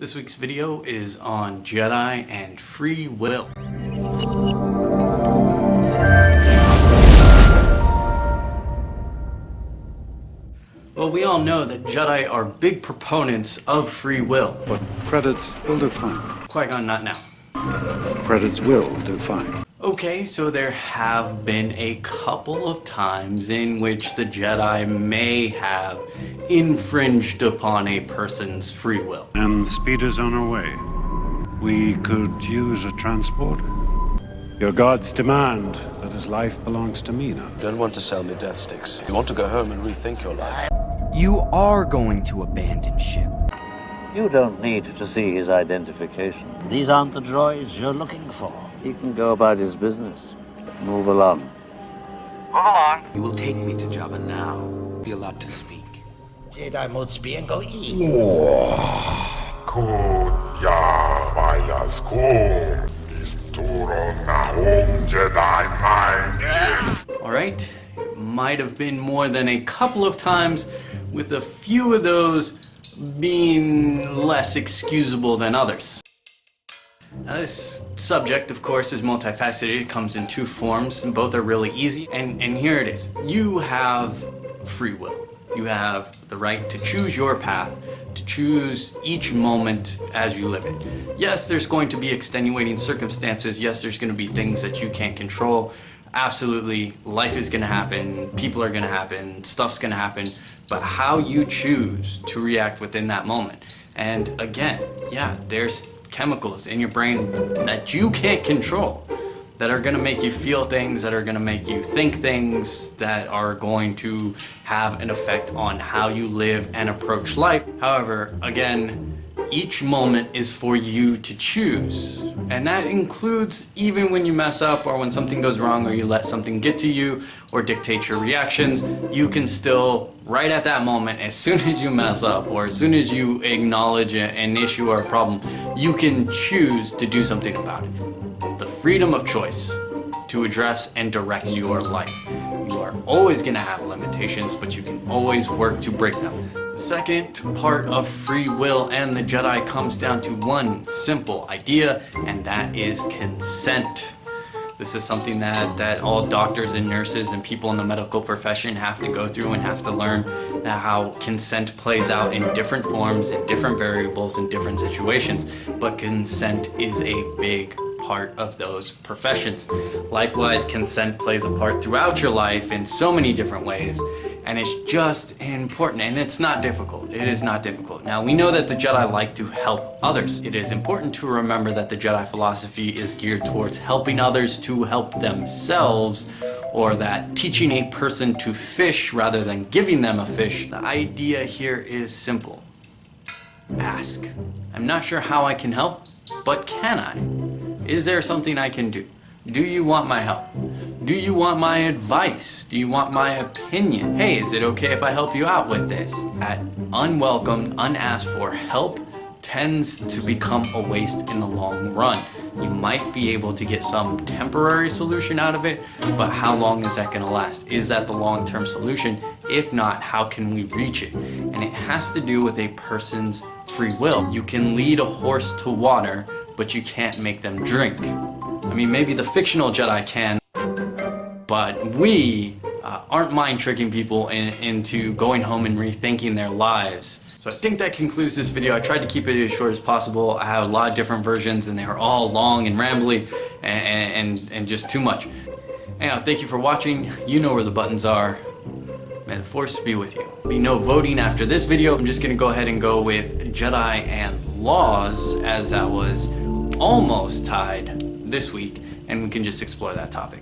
This week's video is on Jedi and free will. Well, we all know that Jedi are big proponents of free will. But credits will do fine. Qui-Gon, not now. Credits will do fine. Okay, so there have been a couple of times in which the Jedi may have infringed upon a person's free will. And speeder's on our way. We could use a transporter. Your gods demand that his life belongs to me now. You don't want to sell me death sticks. You want to go home and rethink your life. You are going to abandon ship. You don't need to see his identification. These aren't the droids you're looking for. He can go about his business. Move along. Move along. You will take me to Jabba now. Be allowed to speak. Jedi mode speak and go eat. Alright, might have been more than a couple of times, with a few of those being less excusable than others. Now, this subject, of course, is multifaceted. It comes in two forms, and both are really easy. And here it is. You have free will. You have the right to choose your path, to choose each moment as you live it. Yes, there's going to be extenuating circumstances. Yes, there's going to be things that you can't control. Absolutely, life is going to happen, people are going to happen, stuff's going to happen. But how you choose to react within that moment. And again, yeah, there's chemicals in your brain that you can't control that are going to make you feel things, that are going to make you think things, that are going to have an effect on how you live and approach life. However, again, each moment is for you to choose. And that includes even when you mess up or when something goes wrong or you let something get to you or dictate your reactions, you can still, right at that moment, as soon as you mess up or as soon as you acknowledge an issue or a problem, you can choose to do something about it. The freedom of choice to address and direct your life. You are always going to have limitations, but you can always work to break them. The second part of free will and the Jedi comes down to one simple idea, and that is consent. This is something that all doctors and nurses and people in the medical profession have to go through and have to learn how consent plays out in different forms, in different variables, in different situations. But consent is a big part of those professions. Likewise, consent plays a part throughout your life in so many different ways, and it's just important, and it's not difficult. It is not difficult. Now, we know that the Jedi like to help others. It is important to remember that the Jedi philosophy is geared towards helping others to help themselves, or that teaching a person to fish rather than giving them a fish. The idea here is simple. Ask. I'm not sure how I can help, but can I? Is there something I can do? Do you want my help? Do you want my advice? Do you want my opinion? Hey, is it okay if I help you out with this? That unwelcome, unasked for help tends to become a waste in the long run. You might be able to get some temporary solution out of it, but how long is that going to last? Is that the long-term solution? If not, how can we reach it? And it has to do with a person's free will. You can lead a horse to water, but you can't make them drink. I mean, maybe the fictional Jedi can, but we aren't mind tricking people into going home and rethinking their lives. So I think that concludes this video. I tried to keep it as short as possible. I have a lot of different versions and they were all long and rambly and just too much. Anyhow, thank you for watching. You know where the buttons are. May the Force be with you. There'll be no voting after this video. I'm just gonna go ahead and go with Jedi and laws, as that was almost tied this week, and we can just explore that topic.